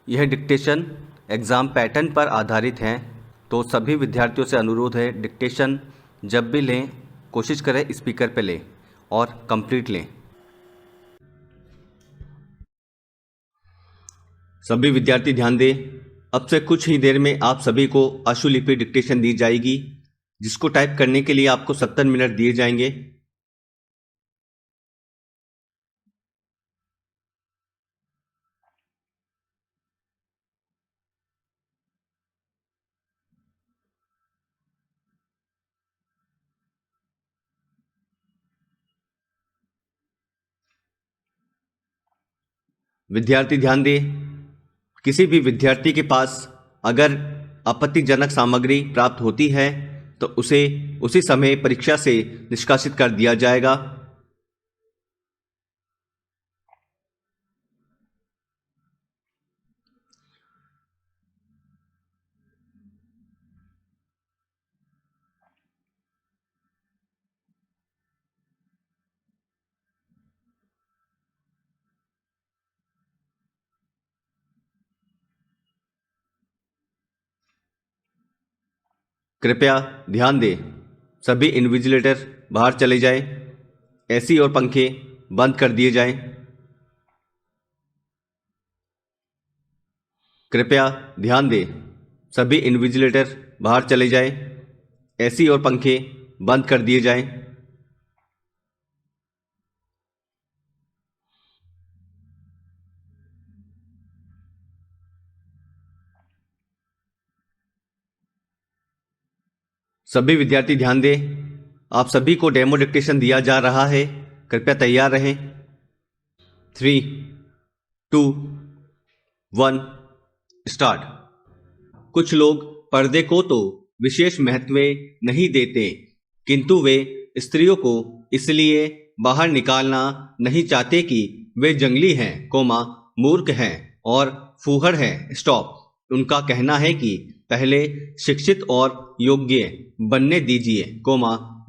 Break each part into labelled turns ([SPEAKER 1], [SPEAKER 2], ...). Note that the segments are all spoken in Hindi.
[SPEAKER 1] यह डिक्टेशन एग्ज़ाम पैटर्न पर आधारित है, तो सभी विद्यार्थियों से अनुरोध है डिक्टेशन जब भी लें कोशिश करें स्पीकर पे लें और कंप्लीट लें। सभी विद्यार्थी ध्यान दें, अब से कुछ ही देर में आप सभी को आशुलिपि डिक्टेशन दी जाएगी, जिसको टाइप करने के लिए आपको 70 मिनट दिए जाएंगे। विद्यार्थी ध्यान दें, किसी भी विद्यार्थी के पास अगर आपत्तिजनक सामग्री प्राप्त होती है तो उसे उसी समय परीक्षा से निष्कासित कर दिया जाएगा। कृपया ध्यान दें, सभी इन्विजिलेटर बाहर चले जाएं, एसी और पंखे बंद कर दिए जाएं। कृपया ध्यान दें, सभी इन्विजिलेटर बाहर चले जाएं, एसी और पंखे बंद कर दिए जाएं। सभी विद्यार्थी ध्यान दें, आप सभी को डेमो डिक्टेशन दिया जा रहा है, कृपया तैयार रहें। 3, 2, 1 स्टार्ट। कुछ लोग पर्दे को तो विशेष महत्व नहीं देते, किंतु वे स्त्रियों को इसलिए बाहर निकालना नहीं चाहते कि वे जंगली हैं, मूर्ख हैं और फूहड़ हैं। स्टॉप। उनका कहना है कि पहले शिक्षित और योग्य बनने दीजिए,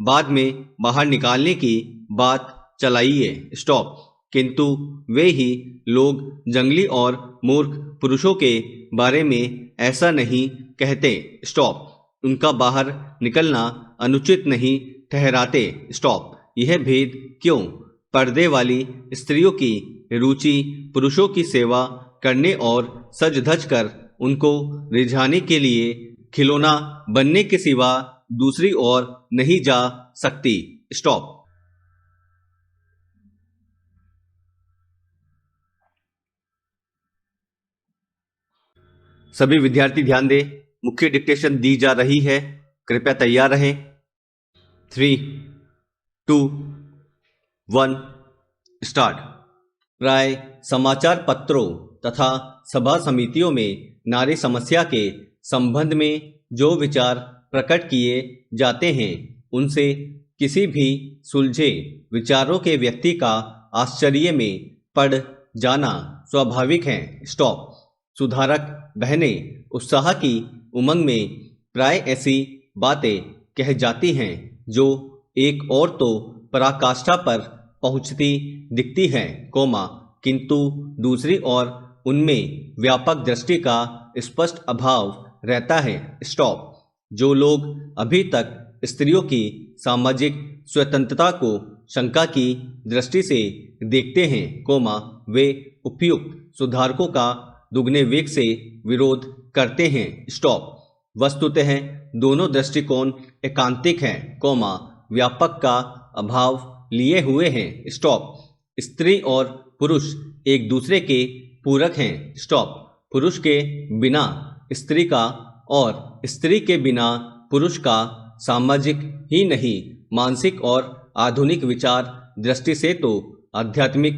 [SPEAKER 1] बाद में बाहर निकालने की बात चलाइए। स्टॉप। किंतु वे ही लोग जंगली और मूर्ख पुरुषों के बारे में ऐसा नहीं कहते। स्टॉप। उनका बाहर निकलना अनुचित नहीं ठहराते। स्टॉप। यह भेद क्यों? पर्दे वाली स्त्रियों की रुचि पुरुषों की सेवा करने और सज धज कर उनको रिझाने के लिए खिलौना बनने के सिवा दूसरी ओर नहीं जा सकती। स्टॉप। सभी विद्यार्थी ध्यान दें, मुख्य डिक्टेशन दी जा रही है, कृपया तैयार रहें। 3, 2, 1 स्टार्ट। प्राय समाचार पत्रों तथा सभा समितियों में नारी समस्या के संबंध में जो विचार प्रकट किए जाते हैं, उनसे किसी भी सुलझे विचारों के व्यक्ति का आश्चर्य में पड़ जाना स्वाभाविक है। स्टॉप। सुधारक बहनें उत्साह की उमंग में प्राय ऐसी बातें कह जाती हैं जो एक और तो पराकाष्ठा पर पहुंचती दिखती हैं, किंतु दूसरी ओर उनमें व्यापक दृष्टि का स्पष्ट अभाव रहता है। स्टॉप। जो लोग अभी तक स्त्रियों की सामाजिक स्वतंत्रता को शंका की दृष्टि से देखते हैं, वे उपयुक्त सुधारकों का दुगने वेग से विरोध करते हैं। स्टॉप। वस्तुतः दोनों दृष्टिकोण एकांतिक हैं, व्यापक का अभाव लिए हुए हैं। स्टॉप। स्त्री और पुरुष एक दूसरे के पूरक हैं। स्टॉप। पुरुष के बिना स्त्री का और स्त्री के बिना पुरुष का सामाजिक ही नहीं, मानसिक और आधुनिक विचार दृष्टि से तो आध्यात्मिक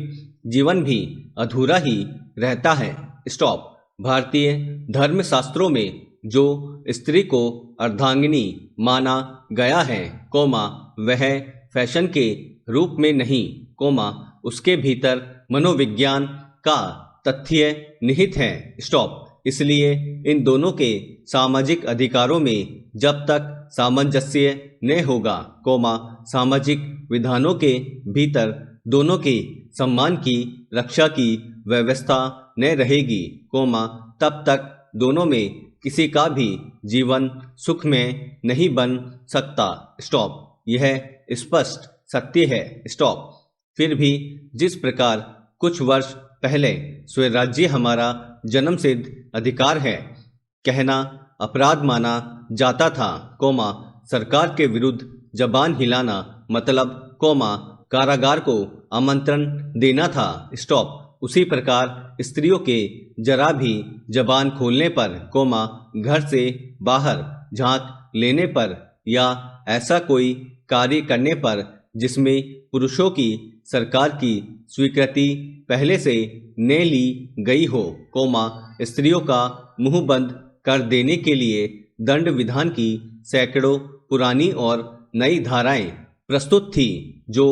[SPEAKER 1] जीवन भी अधूरा ही रहता है। स्टॉप। भारतीय धर्मशास्त्रों में जो स्त्री को अर्धांगिनी माना गया है, वह फैशन के रूप में नहीं, उसके भीतर मनोविज्ञान का तथ्य निहित है। स्टॉप। इसलिए इन दोनों के सामाजिक अधिकारों में जब तक सामंजस्य न होगा, सामाजिक विधानों के भीतर दोनों के सम्मान की रक्षा की व्यवस्था न रहेगी, तब तक दोनों में किसी का भी जीवन सुख में नहीं बन सकता। स्टॉप। यह स्पष्ट सत्य है। स्टॉप। फिर भी जिस प्रकार कुछ वर्ष पहले स्वराज्य हमारा जन्मसिद्ध अधिकार है कहना अपराध माना जाता था, कोमा सरकार के विरुद्ध जबान हिलाना मतलब कोमा कारागार को आमंत्रण देना था। स्टॉप। उसी प्रकार स्त्रियों के जरा भी जबान खोलने पर, कोमा घर से बाहर झांक लेने पर या ऐसा कोई कार्य करने पर जिसमें पुरुषों की सरकार की स्वीकृति पहले से न ली गई हो, कोमा स्त्रियों का मुंह बंद कर देने के लिए दंड विधान की सैकड़ों पुरानी और नई धाराएं प्रस्तुत थी, जो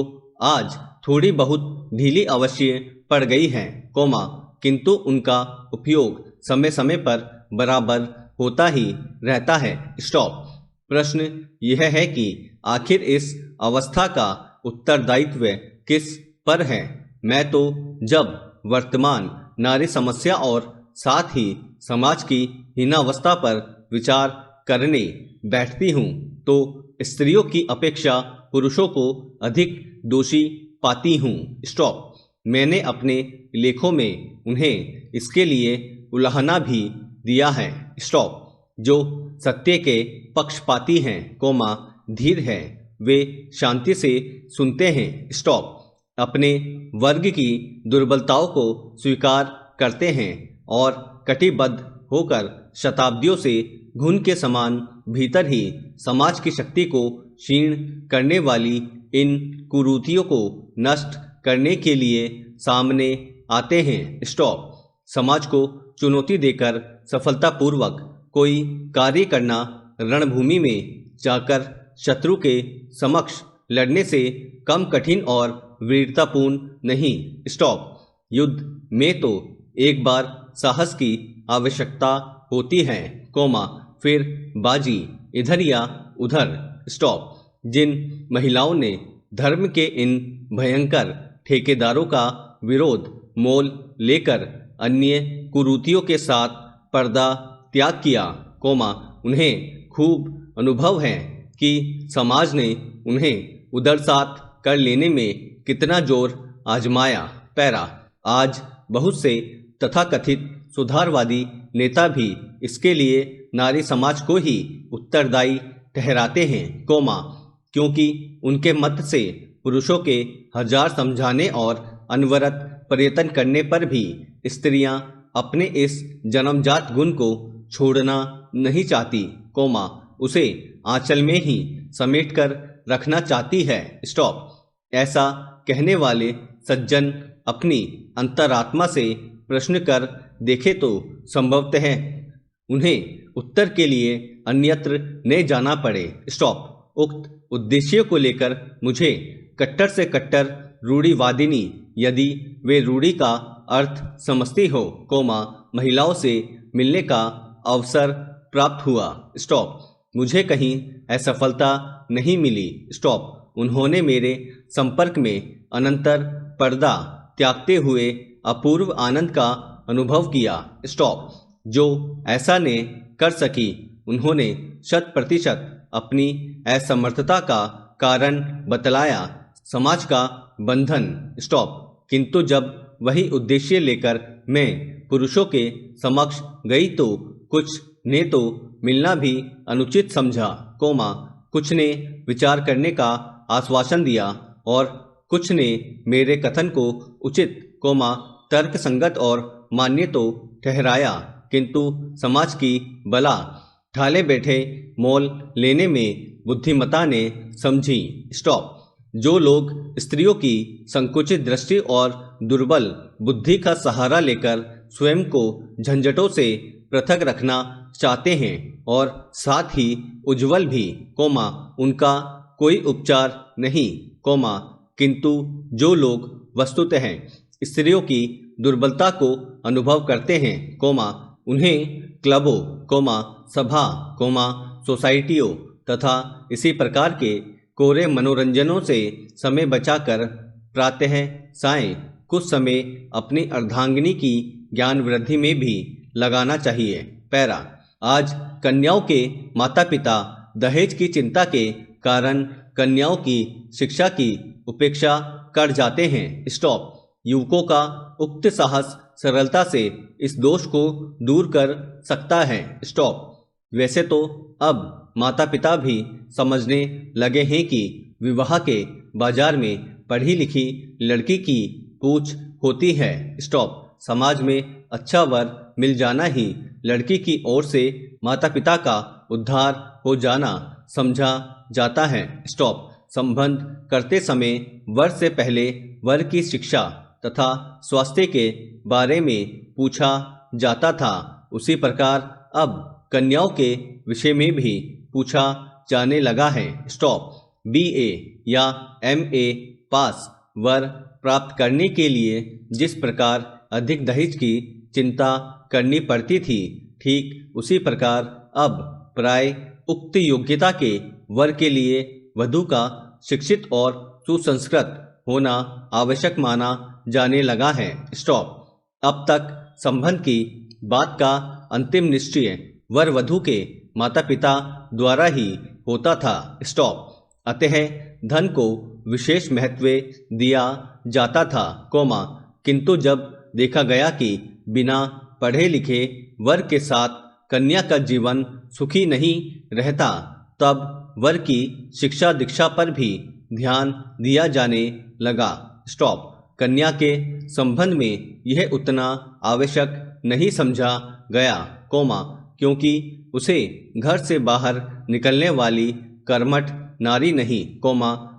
[SPEAKER 1] आज थोड़ी बहुत ढीली अवश्य पड़ गई हैं, कोमा किंतु उनका उपयोग समय समय पर बराबर होता ही रहता है। स्टॉप। प्रश्न यह है कि आखिर इस अवस्था का उत्तरदायित्व किस पर है? मैं तो जब वर्तमान नारी समस्या और साथ ही समाज की हीनावस्था पर विचार करने बैठती हूँ तो स्त्रियों की अपेक्षा पुरुषों को अधिक दोषी पाती हूँ। स्टॉप। मैंने अपने लेखों में उन्हें इसके लिए उलाहना भी दिया है। स्टॉप। जो सत्य के पक्षपाती हैं, कोमा धीर है, वे शांति से सुनते हैं। स्टॉप। अपने वर्ग की दुर्बलताओं को स्वीकार करते हैं और कटिबद्ध होकर शताब्दियों से घुन के समान भीतर ही समाज की शक्ति को क्षीण करने वाली इन कुरीतियों को नष्ट करने के लिए सामने आते हैं। स्टॉप। समाज को चुनौती देकर सफलतापूर्वक कोई कार्य करना रणभूमि में जाकर शत्रु के समक्ष लड़ने से कम कठिन और वीरतापूर्ण नहीं। स्टॉप। युद्ध में तो एक बार साहस की आवश्यकता होती है, कोमा फिर बाजी इधर या उधर। स्टॉप। जिन महिलाओं ने धर्म के इन भयंकर ठेकेदारों का विरोध मोल लेकर अन्य कुरीतियों के साथ पर्दा त्याग किया, कोमा उन्हें खूब अनुभव है कि समाज ने उन्हें उधरसात कर लेने में कितना जोर आजमाया। पैरा। आज बहुत से तथाकथित सुधारवादी नेता भी इसके लिए नारी समाज को ही उत्तरदायी ठहराते हैं, कोमा क्योंकि उनके मत से पुरुषों के हजार समझाने और अनवरत प्रयत्न करने पर भी स्त्रियां अपने इस जन्मजात गुण को छोड़ना नहीं चाहती, कोमा उसे आंचल में ही समेटकर रखना चाहती है। स्टॉप। ऐसा कहने वाले सज्जन अपनी अंतरात्मा से प्रश्न कर देखे तो संभवतः उन्हें उत्तर के लिए अन्यत्र न जाना पड़े। स्टॉप। उक्त उद्देश्य को लेकर मुझे कट्टर से कट्टर रूढ़िवादिनी, यदि वे रूढ़ी का अर्थ समझती हो, कोमा महिलाओं से मिलने का अवसर प्राप्त हुआ। स्टॉप। मुझे कहीं असफलता नहीं मिली। स्टॉप। उन्होंने मेरे संपर्क में अनंतर पर्दा त्यागते हुए अपूर्व आनंद का अनुभव किया। स्टॉप। जो ऐसा ने कर सकी, उन्होंने 100% अपनी असमर्थता का कारण बतलाया, समाज का बंधन। स्टॉप। किंतु जब वही उद्देश्य लेकर मैं पुरुषों के समक्ष गई तो कुछ ने तो मिलना भी अनुचित समझा, कोमा कुछ ने विचार करने का आश्वासन दिया और कुछ ने मेरे कथन को उचित, कोमा तर्क संगत और मान्य तो ठहराया, किंतु समाज की बला ठाले बैठे मोल लेने में बुद्धिमता ने समझी। स्टॉप। जो लोग स्त्रियों की संकुचित दृष्टि और दुर्बल बुद्धि का सहारा लेकर स्वयं को झंझटों से पृथक रखना चाहते हैं और साथ ही उज्जवल भी, कोमा उनका कोई उपचार नहीं, कोमा किंतु जो लोग वस्तुतः स्त्रियों की दुर्बलता को अनुभव करते हैं, कोमा उन्हें क्लबों, कोमा सभा, कोमा सोसाइटियों तथा इसी प्रकार के कोरे मनोरंजनों से समय बचाकर प्रातः सायं कुछ समय अपनी अर्धांगिनी की ज्ञान वृद्धि में भी लगाना चाहिए। पैरा। आज कन्याओं के माता पिता दहेज की चिंता के कारण कन्याओं की शिक्षा की उपेक्षा कर जाते हैं। स्टॉप। युवकों का उक्त साहस सरलता से इस दोष को दूर कर सकता है। स्टॉप। वैसे तो अब माता पिता भी समझने लगे हैं कि विवाह के बाजार में पढ़ी लिखी लड़की की पूछ होती है। स्टॉप। समाज में अच्छा वर मिल जाना ही लड़की की ओर से माता पिता का उद्धार हो जाना समझा जाता है। स्टॉप। संबंध करते समय वर से पहले वर की शिक्षा तथा स्वास्थ्य के बारे में पूछा जाता था, उसी प्रकार अब कन्याओं के विषय में भी पूछा जाने लगा है। स्टॉप। BA या MA पास वर प्राप्त करने के लिए जिस प्रकार अधिक दहेज की चिंता करनी पड़ती थी, ठीक उसी प्रकार अब प्राय उक्त योग्यता के वर के लिए वधू का शिक्षित और सुसंस्कृत होना आवश्यक माना जाने लगा है। स्टॉप। अब तक संबंध की बात का अंतिम निश्चय वर वधू के माता पिता द्वारा ही होता था। स्टॉप। अतः धन को विशेष महत्व दिया जाता था, किंतु जब देखा गया कि बिना पढ़े लिखे वर के साथ कन्या का जीवन सुखी नहीं रहता, तब वर की शिक्षा दीक्षा पर भी ध्यान दिया जाने लगा। स्टॉप। कन्या के संबंध में यह उतना आवश्यक नहीं समझा गया, क्योंकि उसे घर से बाहर निकलने वाली कर्मठ नारी नहीं,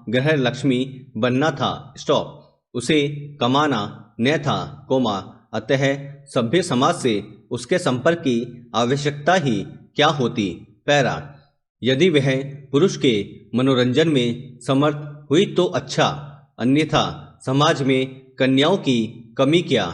[SPEAKER 1] गृह लक्ष्मी बनना था। स्टॉप। उसे कमाना न था, अतः सभ्य समाज से उसके संपर्क की आवश्यकता ही क्या होती। पैरा। यदि वह पुरुष के मनोरंजन में समर्थ हुई तो अच्छा, अन्यथा समाज में कन्याओं की कमी क्या।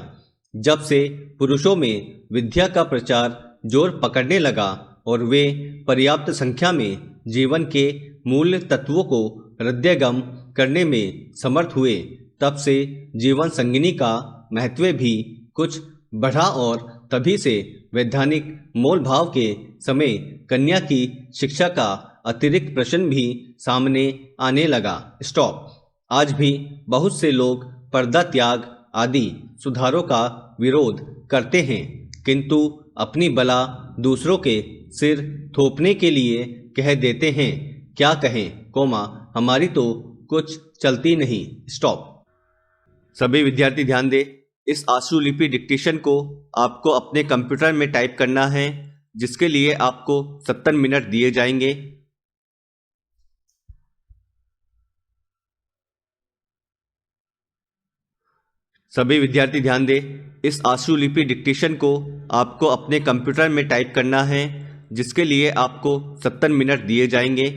[SPEAKER 1] जब से पुरुषों में विद्या का प्रचार जोर पकड़ने लगा और वे पर्याप्त संख्या में जीवन के मूल तत्वों को हृदयंगम करने में समर्थ हुए, तब से जीवन संगिनी का महत्व भी कुछ बढ़ा और तभी से वैधानिक मोल भाव के समय कन्या की शिक्षा का अतिरिक्त प्रश्न भी सामने आने लगा। स्टॉप। आज भी बहुत से लोग पर्दा त्याग आदि सुधारों का विरोध करते हैं, किंतु अपनी बला दूसरों के सिर थोपने के लिए कह देते हैं। क्या कहें, हमारी तो कुछ चलती नहीं। स्टॉप। सभी विद्यार्थी ध्यान दें, इस आशुलिपि डिक्टेशन को आपको अपने कंप्यूटर में टाइप करना है, जिसके लिए आपको 70 मिनट दिए जाएंगे। सभी विद्यार्थी ध्यान दें, इस आशुलिपि डिक्टेशन को आपको अपने कंप्यूटर में टाइप करना है, जिसके लिए आपको 70 मिनट दिए जाएंगे।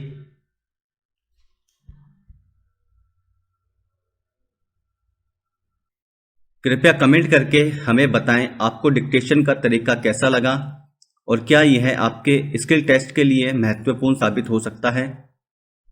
[SPEAKER 1] कृपया कमेंट करके हमें बताएं आपको डिक्टेशन का तरीका कैसा लगा और क्या यह आपके स्किल टेस्ट के लिए महत्वपूर्ण साबित हो सकता है।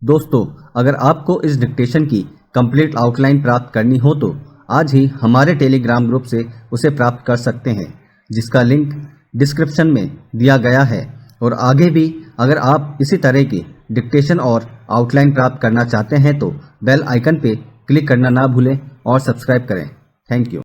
[SPEAKER 1] दोस्तों, अगर आपको इस डिक्टेशन की कंप्लीट आउटलाइन प्राप्त करनी हो तो आज ही हमारे टेलीग्राम ग्रुप से उसे प्राप्त कर सकते हैं, जिसका लिंक डिस्क्रिप्शन में दिया गया है। और आगे भी अगर आप इसी तरह की डिक्टेशन और आउटलाइन प्राप्त करना चाहते हैं तो बेल आइकन पे क्लिक करना ना भूलें और सब्सक्राइब करें। Thank you.